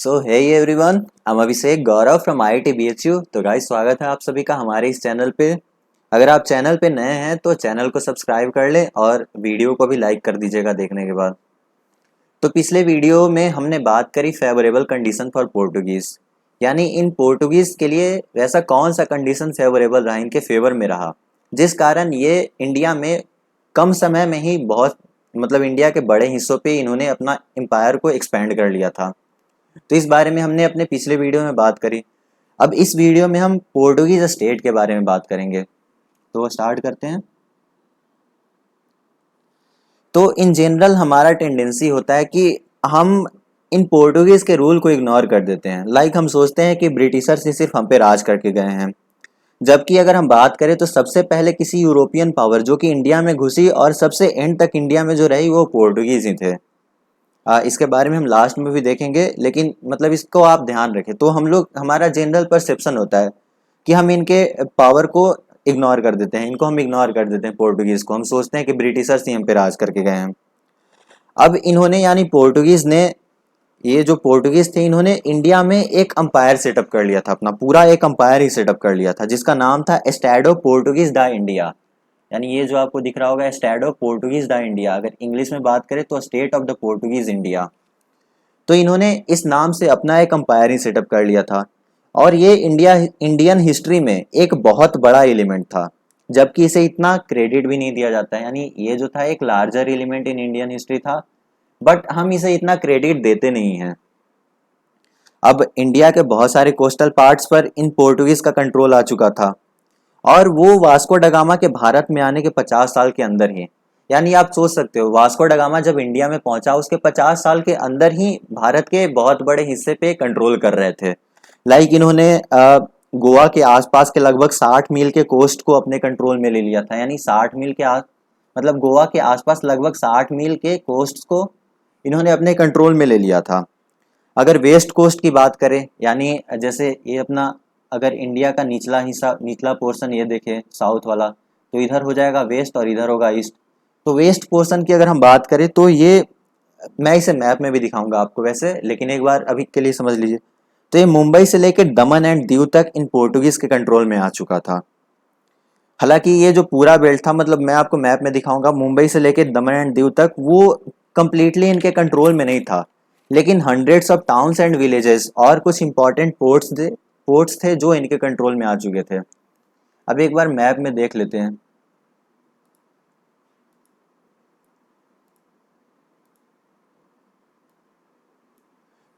So hey everyone, I am Abhishek Gaurav from IIT BHU। तो guys, स्वागत है आप सभी का हमारे इस चैनल पे। अगर आप चैनल पे नए हैं तो चैनल को सब्सक्राइब कर लें और वीडियो को भी लाइक कर दीजिएगा देखने के बाद। तो पिछले वीडियो में हमने बात करी फेवरेबल कंडीशन फॉर पोर्टुगीज, यानी इन पोर्टुगीज के लिए वैसा कौन सा कंडीशन फेवरेबल रहा, इनके फेवर में रहा, जिस कारण ये इंडिया में कम समय में ही बहुत इंडिया के बड़े हिस्सों पे इन्होंने अपना एम्पायर को एक्सपेंड कर लिया था। तो इस बारे में हमने अपने पिछले वीडियो में बात करी। अब इस वीडियो में हम पोर्टुगीज स्टेट के बारे में बात करेंगे। तो स्टार्ट करते हैं। तो इन जनरल हमारा टेंडेंसी होता है कि हम इन पोर्टुगीज के रूल को इग्नोर कर देते हैं। हम सोचते हैं कि ब्रिटिशर्स ही सिर्फ हम पे राज करके गए हैं, जबकि अगर हम बात करें तो सबसे पहले किसी यूरोपियन पावर जो कि इंडिया में घुसी और सबसे एंड तक इंडिया में जो रही वो पोर्टुगीज ही थे। इसके बारे में हम लास्ट में भी देखेंगे, लेकिन इसको आप ध्यान रखें। तो हमारा जनरल परसेप्शन होता है कि हम इनके पावर को इग्नोर कर देते हैं, इनको हम इग्नोर कर देते हैं, पोर्टुगीज को हम सोचते हैं कि ब्रिटिशर्स ही हम पे राज करके गए हैं। अब इन्होंने यानी पोर्टुगीज ने, ये जो पोर्टुगीज थे, इन्होंने इंडिया में एक अंपायर सेटअप कर लिया था, अपना पूरा एक अंपायर ही सेटअप कर लिया था, जिसका नाम था एस्टेडो पोर्टुगीज दा इंडिया। यानी ये जो आपको दिख रहा होगा एस्टेडो पोर्टुगीज दा इंडिया, अगर इंग्लिश में बात करें तो state of the Portuguese India. तो इन्होंने इस नाम से अपना एक अंपायर ही सेटअप कर लिया था, और ये इंडियन हिस्ट्री में एक बहुत बड़ा एलिमेंट था, जबकि इसे इतना क्रेडिट भी नहीं दिया जाता है। यानी ये जो था एक larger element in Indian history था, बट हम इसे इतना क्रेडिट देते नहीं हैं। अब इंडिया के बहुत सारे कोस्टल पार्ट्स पर इन पोर्टुगीज का कंट्रोल आ चुका था, और वो वास्को डगामा के भारत में आने के 50 साल के अंदर ही, यानी आप सोच सकते हो वास्को डगामा जब इंडिया में पहुंचा उसके 50 साल के अंदर ही भारत के बहुत बड़े हिस्से पे कंट्रोल कर रहे थे। इन्होंने गोवा के आसपास के लगभग 60 मील के कोस्ट को अपने कंट्रोल में ले लिया था। यानी 60 मील के गोवा के आसपास लगभग 60 मील के कोस्ट को इन्होंने अपने कंट्रोल में ले लिया था। अगर वेस्ट कोस्ट की बात करें, यानी जैसे ये अपना, अगर इंडिया का निचला हिस्सा, निचला पोर्शन ये देखें साउथ वाला, तो इधर हो जाएगा वेस्ट और इधर होगा ईस्ट। तो वेस्ट पोर्शन की अगर हम बात करें तो ये, मैं इसे मैप में भी दिखाऊंगा आपको वैसे, लेकिन एक बार अभी के लिए समझ लीजिए। तो ये मुंबई से लेकर दमन एंड दीव तक इन पोर्टुगीज के कंट्रोल में आ चुका था। हालांकि ये जो पूरा बेल्ट था, मैं आपको मैप में दिखाऊंगा, मुंबई से लेकर दमन एंड दीव तक वो कंप्लीटली इनके कंट्रोल में नहीं था, लेकिन hundreds of towns and villages और कुछ इंपॉर्टेंट पोर्ट्स थे जो इनके कंट्रोल में आ चुके थे। अब एक बार मैप में देख लेते हैं।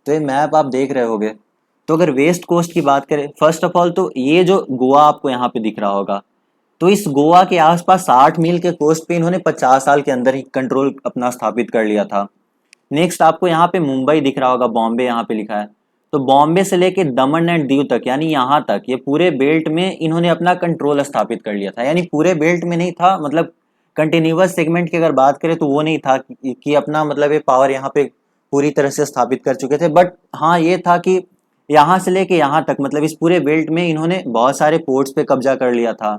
तो ये मैप आप देख रहे होगे। तो अगर वेस्ट कोस्ट की बात करें, फर्स्ट ऑफ ऑल तो ये जो गोवा आपको यहाँ पे दिख रहा होगा, तो इस गोवा के आसपास 60 मील के कोस्ट पे इन्होंने 50 साल के अंदर ही कंट्रोल अपना स्थापित कर लिया था। नेक्स्ट आपको यहाँ पे मुंबई दिख रहा होगा, बॉम्बे यहाँ पे लिखा है। तो बॉम्बे से लेके दमन एंड दीव तक, यानी यहाँ तक, ये पूरे बेल्ट में इन्होंने अपना कंट्रोल स्थापित कर लिया था। यानी पूरे बेल्ट में नहीं था, कंटिन्यूअस सेगमेंट की अगर बात करें तो वो नहीं था कि अपना ये पावर यहाँ पे पूरी तरह से स्थापित कर चुके थे। बट हाँ, ये था कि यहाँ से लेके यहाँ तक, इस पूरे बेल्ट में इन्होंने बहुत सारे पोर्ट्स पे कब्जा कर लिया था,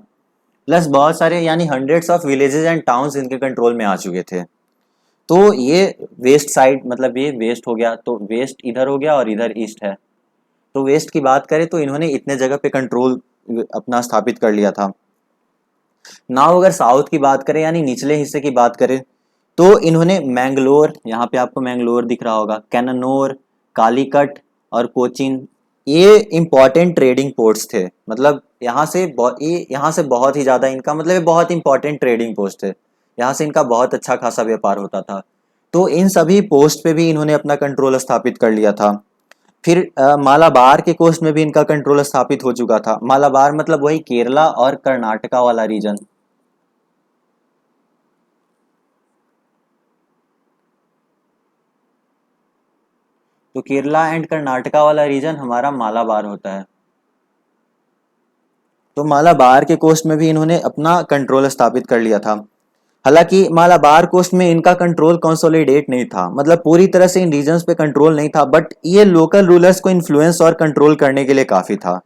प्लस बहुत सारे, यानी hundreds of villages and towns इनके कंट्रोल में आ चुके थे। तो ये वेस्ट साइड, ये वेस्ट हो गया, तो वेस्ट इधर हो गया और इधर ईस्ट है। तो वेस्ट की बात करें तो इन्होंने इतने जगह पे कंट्रोल अपना स्थापित कर लिया था। नाउ अगर साउथ की बात करें, यानी निचले हिस्से की बात करें, तो इन्होंने मैंगलोर, यहाँ पे आपको मैंगलोर दिख रहा होगा, कैननोर, कालीकट और कोचिन, ये इंपॉर्टेंट ट्रेडिंग पोर्ट्स थे। यहाँ से बहुत ही ज्यादा इनका, ये बहुत इंपॉर्टेंट ट्रेडिंग पोस्ट थे, यहाँ से इनका बहुत अच्छा खासा व्यापार होता था। तो इन सभी पोस्ट पे भी इन्होंने अपना कंट्रोल स्थापित कर लिया था। फिर मालाबार के कोस्ट में भी इनका कंट्रोल स्थापित हो चुका था। मालाबार वही केरला और कर्नाटका वाला रीजन। तो केरला एंड कर्नाटका वाला रीजन हमारा मालाबार होता है। तो मालाबार के कोस्ट में भी इन्होंने अपना कंट्रोल स्थापित कर लिया था। हालांकि मालाबार कोस्ट में इनका कंट्रोल कंसोलिडेट नहीं था, पूरी तरह से इन रीजन्स पे कंट्रोल नहीं था, बट ये लोकल रूलर्स को इन्फ्लुएंस और कंट्रोल करने के लिए काफी था।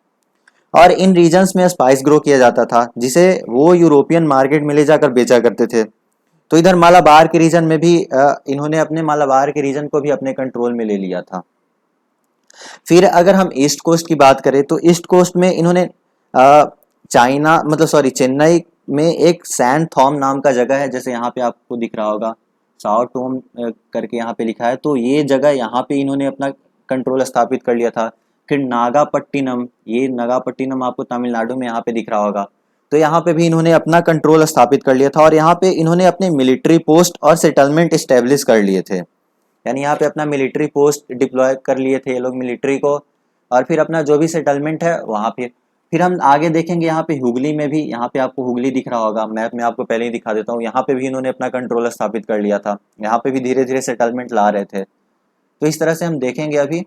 और इन रीजन्स में स्पाइस ग्रो किया जाता था, जिसे वो यूरोपियन मार्केट में ले जाकर बेचा करते थे। तो इधर मालाबार के रीजन में भी इन्होंने अपने मालाबार के रीजन को भी अपने कंट्रोल में ले लिया था। फिर अगर हम ईस्ट कोस्ट की बात करें तो ईस्ट कोस्ट में इन्होंने चाइना मतलब सॉरी चेन्नई में एक सैन थॉम नाम का जगह है, जैसे यहाँ पे आपको दिख रहा होगा साओ टोम करके यहाँ पे लिखा है, तो ये जगह यहाँ पे इन्होंने अपना कंट्रोल स्थापित कर लिया था। फिर नागापट्टिनम, ये नागापट्टिनम आपको तमिलनाडु में यहाँ पे दिख रहा होगा, तो यहाँ पे भी इन्होंने अपना कंट्रोल स्थापित कर लिया था और यहाँ पे इन्होंने अपने मिलिट्री पोस्ट और सेटलमेंट इस्टेब्लिश कर लिए थे। यानी यहाँ पे अपना मिलिट्री पोस्ट डिप्लॉय कर लिए थे ये लोग मिलिट्री को, और फिर अपना जो भी सेटलमेंट है वहाँ पे। फिर हम आगे देखेंगे यहाँ पे हुगली में भी, यहाँ पे आपको हुगली दिख रहा होगा, मैप में आपको पहले ही दिखा देता हूँ, यहाँ पे भी इन्होंने अपना कंट्रोल स्थापित कर लिया था, यहाँ पे भी धीरे धीरे सेटलमेंट ला रहे थे। तो इस तरह से हम देखेंगे अभी।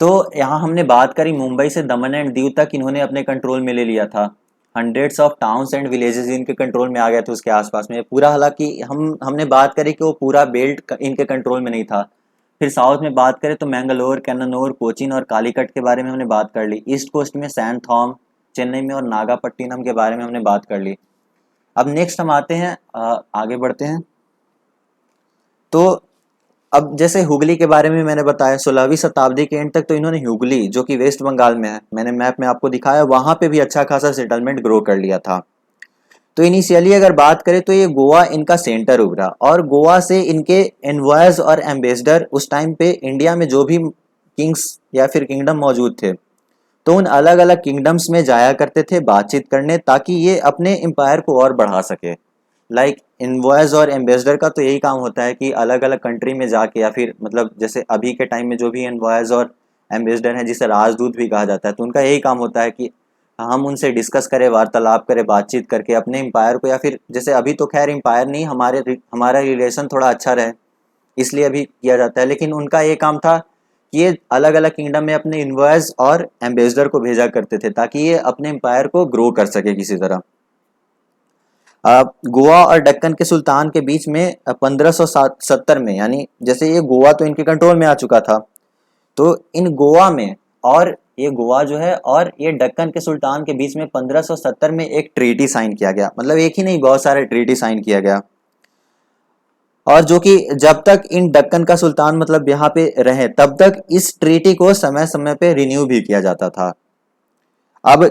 तो यहाँ हमने बात करी मुंबई से दमन एंड दीव तक इन्होंने अपने कंट्रोल में ले लिया था। Hundreds of towns and villages इनके कंट्रोल में आ गए थे उसके आसपास में पूरा। हालांकि हमने बात करी कि वो पूरा बेल्ट इनके कंट्रोल में नहीं था। फिर साउथ में बात करें तो मैंगलोर, कन्नौर, कोचीन और कालीकट के बारे में हमने बात कर ली। ईस्ट कोस्ट में सैन थॉम, चेन्नई में और नागापट्टिनम के बारे में हमने बात कर ली। अब नेक्स्ट हम आते हैं, आगे बढ़ते हैं। तो अब जैसे हुगली के बारे में मैंने बताया 16वीं शताब्दी के एंड तक तो इन्होंने हुगली जो कि वेस्ट बंगाल में है, मैंने मैप में आपको दिखाया, वहां पे भी अच्छा खासा सेटलमेंट ग्रो कर लिया था। तो इनिशियली अगर बात करें तो ये गोवा इनका सेंटर उभरा और गोवा से इनके एनवॉयज और एम्बेसडर उस टाइम पे इंडिया में जो भी किंग्स या फिर किंगडम मौजूद थे तो उन अलग अलग किंगडम्स में जाया करते थे बातचीत करने, ताकि ये अपने एम्पायर को और बढ़ा सके। लाइक इनवॉयस और एम्बेसडर का तो यही काम होता है कि अलग अलग कंट्री में जाके, या फिर मतलब जैसे अभी के टाइम में जो भी इनवॉयस और एम्बेसडर हैं जिसे राजदूत भी कहा जाता है, तो उनका यही काम होता है कि हम उनसे डिस्कस करें, वार्तालाप करें, बातचीत करके अपने एम्पायर को, या फिर जैसे अभी तो खैर एम्पायर नहीं, हमारा रिलेशन थोड़ा अच्छा रहे इसलिए अभी किया जाता है, लेकिन उनका ये काम था कि ये अलग अलग किंगडम में अपने इनवॉयस और एम्बेसडर को भेजा करते थे ताकि ये अपने एम्पायर को ग्रो कर सके किसी तरह। गोवा और दक्कन के सुल्तान के बीच में 1570 में, यानी जैसे ये गोवा तो इनके कंट्रोल में आ चुका था, तो इन गोवा में और ये गोवा जो है और ये दक्कन के सुल्तान के बीच में 1570 में एक ट्रीटी साइन किया गया। मतलब एक ही नहीं, बहुत सारे ट्रीटी साइन किया गया, और जो कि जब तक इन दक्कन का सुल्तान मतलब यहाँ पे रहे तब तक इस ट्रीटी को समय समय पे रिन्यू भी किया जाता था। अब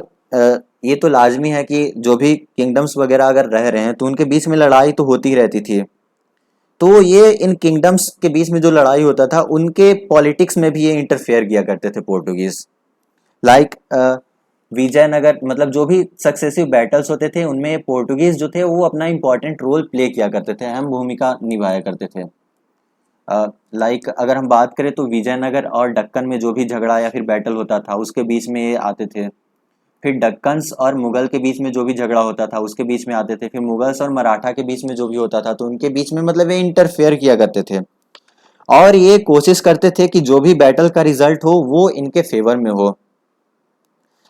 ये तो लाजमी है कि जो भी किंगडम्स वगैरह अगर रह रहे हैं तो उनके बीच में लड़ाई तो होती रहती थी, तो ये इन किंगडम्स के बीच में जो लड़ाई होता था उनके पॉलिटिक्स में भी ये इंटरफेयर किया करते थे पोर्टुगीज। लाइक विजयनगर मतलब जो भी सक्सेसिव बैटल्स होते थे उनमें पोर्टुगीज जो थे वो अपना इंपॉर्टेंट रोल प्ले किया करते थे, अहम भूमिका निभाया करते थे। लाइक अगर हम बात करें तो विजयनगर और दक्कन में जो भी झगड़ा या फिर बैटल होता था उसके बीच में ये आते थे। फिर दक्कन्स और मुगल के बीच में जो भी झगड़ा होता था उसके बीच में आते थे। फिर मुगल्स और मराठा के बीच में जो भी होता था तो उनके बीच में मतलब ये इंटरफेयर किया करते थे, और ये कोशिश करते थे कि जो भी बैटल का रिजल्ट हो वो इनके फेवर में हो।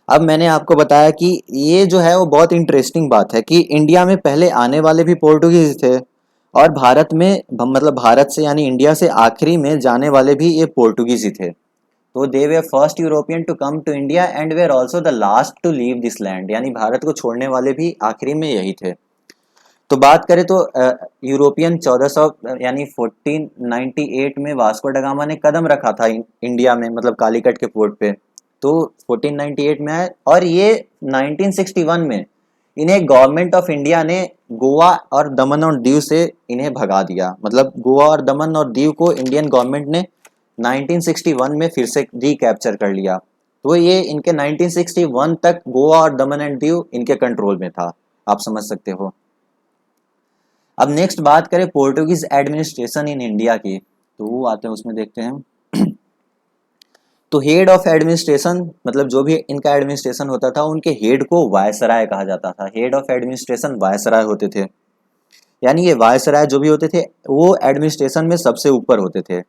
अब मैंने आपको बताया कि ये जो है वो बहुत इंटरेस्टिंग बात है कि इंडिया में पहले आने वाले भी पोर्टुगीज थे और भारत में मतलब भारत से यानी इंडिया से आखिरी में जाने वाले भी ये पोर्टुगीज ही थे। तो they were first European to come to India and were also the last to leave this land, यानी भारत को छोड़ने वाले भी आखिरी में यही थे। तो बात करें तो यूरोपियन 1400 यानी 1498 में वास्को ड गामा ने कदम रखा था इंडिया में, मतलब कालीकट के पोर्ट पे, तो 1498 में आए, और ये 1961 में इन्हें गवर्नमेंट ऑफ इंडिया ने गोवा और दमन और दीव से इन्हें भगा दिया। मतलब गोवा और दमन और दीव को इंडियन गवर्नमेंट ने 1961 में फिर से रिकैप्चर कर लिया। तो ये इनके 1961 तक गोवा और दमन एंड दीव इनके कंट्रोल में था, आप समझ सकते हो। अब नेक्स्ट बात करें पोर्टुगीज एडमिनिस्ट्रेशन इन इंडिया की, तो वो आते हैं उसमें देखते हैं। तो हेड ऑफ एडमिनिस्ट्रेशन मतलब जो भी इनका एडमिनिस्ट्रेशन होता था उनके हेड को वायसराय कहा जाता था। हेड ऑफ एडमिनिस्ट्रेशन वायसराय होते थे, यानी ये वायसराय जो भी होते थे वो एडमिनिस्ट्रेशन में सबसे ऊपर होते थे,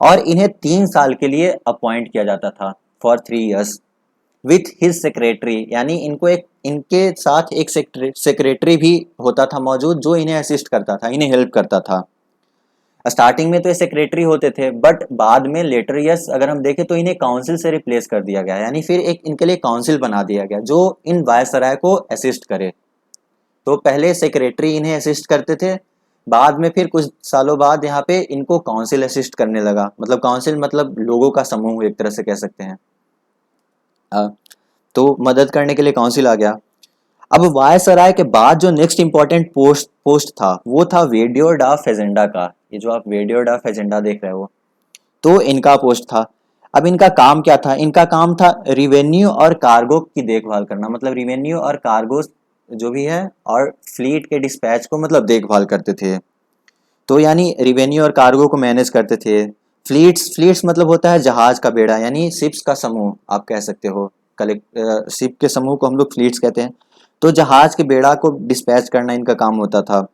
और इन्हें 3 साल के लिए अपॉइंट किया जाता था for 3 years with his secretary, यानी इनको एक इनके साथ एक सेक्रेटरी भी होता था मौजूद जो इन्हें असिस्ट करता था, इन्हें हेल्प करता था। स्टार्टिंग में तो ये सेक्रेटरी होते थे, बट बाद में लेटर ईयर्स अगर हम देखें तो इन्हें काउंसिल से रिप्लेस कर दिया गया, यानी फिर एक इनके लिए काउंसिल बना दिया गया जो इन वायसराय को असिस्ट करे। तो पहले सेक्रेटरी इन्हें असिस्ट करते थे, बाद में फिर कुछ सालों बाद यहाँ पे इनको काउंसिल असिस्ट करने लगा, मतलब काउंसिल मतलब लोगों का समूह एक तरह से कह सकते हैं। अ, तो मदद करने के लिए काउंसिल आ गया। अब वायसराय के बाद जो नेक्स्ट इंपॉर्टेंट पोस्ट पोस्ट था वो था वेडियो डा फेजेंडा का। ये जो आप वेडियो डा फेजेंडा देख रहे हो, तो इनका पोस्ट था। अब इनका काम क्या था? इनका काम था रिवेन्यू और कार्गो की देखभाल करना, मतलब रिवेन्यू और कार्गो जो भी है और फ्लीट के डिस्पैच को मतलब देखभाल करते थे। तो यानी रिवेन्यू और कार्गो को मैनेज करते थे। फ्लीट्स फ्लीट्स मतलब होता है जहाज का बेड़ा, यानी शिप्स का समूह आप कह सकते हो। कलेक्ट शिप के समूह को हम लोग फ्लीट्स कहते हैं। तो जहाज के बेड़ा को डिस्पैच करना इनका काम होता था।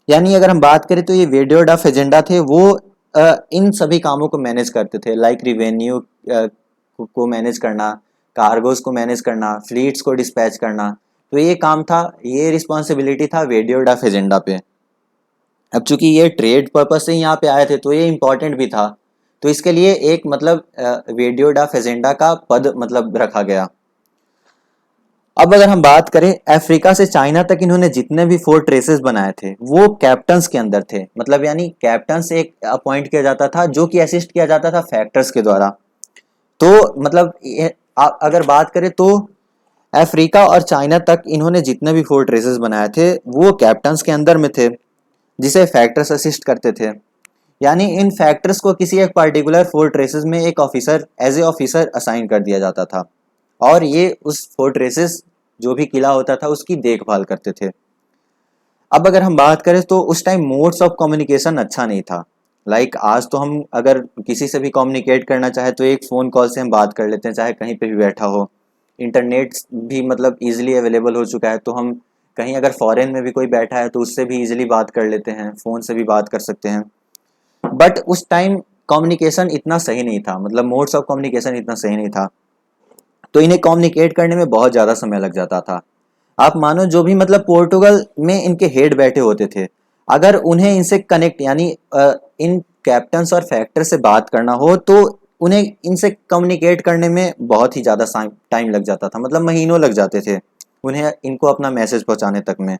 यानी अगर हम बात करें तो ये वेडियोड ऑफ एजेंडा थे, वो इन सभी कामों को मैनेज करते थे, लाइक रिवेन्यू को मैनेज करना, कार्गोज को मैनेज करना, फ्लीट्स को डिस्पैच करना। तो ये काम था, ये रिस्पॉन्सिबिलिटी था वेडियोड ऑफ एजेंडा पे। अब चूंकि ये ट्रेड पर्पज से यहाँ पे आए थे तो ये इम्पोर्टेंट भी था, तो इसके लिए एक मतलब वेडियोड ऑफ एजेंडा का पद मतलब रखा गया। अब अगर हम बात करें अफ्रीका से चाइना तक इन्होंने जितने भी फोर्ट्रेसेस बनाए थे वो कैप्टन्स के अंदर थे, मतलब यानी कैप्टन से एक अपॉइंट किया जाता था जो कि असिस्ट किया जाता था फैक्टर्स के द्वारा। तो मतलब अगर बात करें तो अफ्रीका और चाइना तक इन्होंने जितने भी फोर्ट्रेसेस बनाए थे वो कैप्टन्स के अंदर में थे, जिसे फैक्टर्स असिस्ट करते थे। यानी इन फैक्टर्स को किसी एक पर्टिकुलर फोर्ट्रेसेस में एक officer as a officer assign कर दिया जाता था और ये उस फोर्ट्रेसेस जो भी किला होता था उसकी देखभाल करते थे। अब अगर हम बात करें तो उस टाइम मोड्स ऑफ कम्युनिकेशन अच्छा नहीं था। लाइक आज तो हम अगर किसी से भी कम्युनिकेट करना चाहे तो एक फ़ोन कॉल से हम बात कर लेते हैं, चाहे कहीं पे भी बैठा हो। इंटरनेट भी मतलब इजीली अवेलेबल हो चुका है, तो हम कहीं अगर फॉरेन में भी कोई बैठा है तो उससे भी इजीली बात कर लेते हैं, फ़ोन से भी बात कर सकते हैं। बट उस टाइम कम्युनिकेशन इतना सही नहीं था, मतलब मोड्स ऑफ कम्युनिकेशन इतना सही नहीं था, तो इन्हें कम्युनिकेट करने में बहुत ज़्यादा समय लग जाता था। आप मानो जो भी मतलब पोर्टुगल में इनके हेड बैठे होते थे, अगर उन्हें इनसे कनेक्ट यानी इन कैप्टन्स और फैक्टर से बात करना हो तो उन्हें इनसे कम्युनिकेट करने में बहुत ही ज़्यादा टाइम लग जाता था, मतलब महीनों लग जाते थे उन्हें इनको अपना मैसेज पहुंचाने तक में।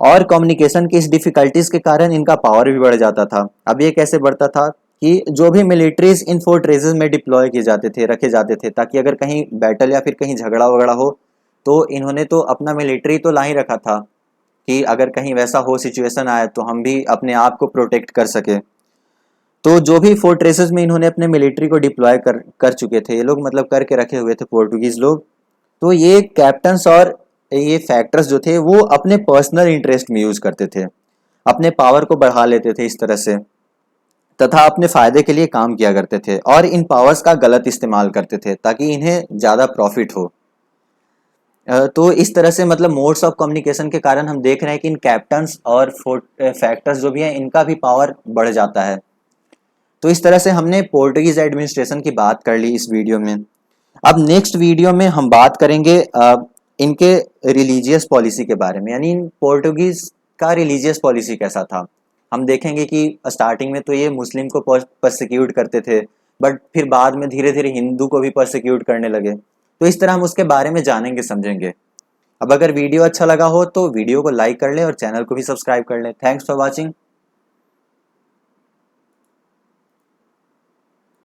और कम्युनिकेशन की इस डिफिकल्टीज के कारण इनका पावर भी बढ़ जाता था। अब ये कैसे बढ़ता था कि जो भी मिलिट्रीज इन फोर्ट्रेसेस में डिप्लॉय किए जाते थे, रखे जाते थे, ताकि अगर कहीं बैटल या फिर कहीं झगड़ा वगड़ा हो तो इन्होंने तो अपना मिलिट्री तो ला ही रखा था कि अगर कहीं वैसा हो सिचुएशन आए तो हम भी अपने आप को प्रोटेक्ट कर सके। तो जो भी फोर्ट्रेसेस में इन्होंने अपने मिलिट्री को डिप्लॉय कर चुके थे ये लोग, मतलब करके रखे हुए थे पोर्टुगीज लोग, तो ये कैप्टन्स और ये फैक्टर्स जो थे वो अपने पर्सनल इंटरेस्ट में यूज करते थे, अपने पावर को बढ़ा लेते थे इस तरह से, तथा अपने फायदे के लिए काम किया करते थे और इन पावर्स का गलत इस्तेमाल करते थे ताकि इन्हें ज़्यादा प्रॉफिट हो। तो इस तरह से मतलब मोड्स ऑफ कम्युनिकेशन के कारण हम देख रहे हैं कि इन कैप्टन्स और फैक्टर्स जो भी हैं इनका भी पावर बढ़ जाता है। तो इस तरह से हमने पोर्टुगीज एडमिनिस्ट्रेशन की बात कर ली इस वीडियो में। अब नेक्स्ट वीडियो में हम बात करेंगे इनके रिलीजियस पॉलिसी के बारे में, यानी इन पोर्टुगीज का रिलीजियस पॉलिसी कैसा था। हम देखेंगे कि स्टार्टिंग में तो ये मुस्लिम को परसिक्यूट करते थे, बट फिर बाद में धीरे धीरे हिंदू को भी परसिक्यूट करने लगे। तो इस तरह हम उसके बारे में जानेंगे समझेंगे। अब अगर वीडियो अच्छा लगा हो तो वीडियो को लाइक कर लें और चैनल को भी सब्सक्राइब कर लें। Thanks for watching.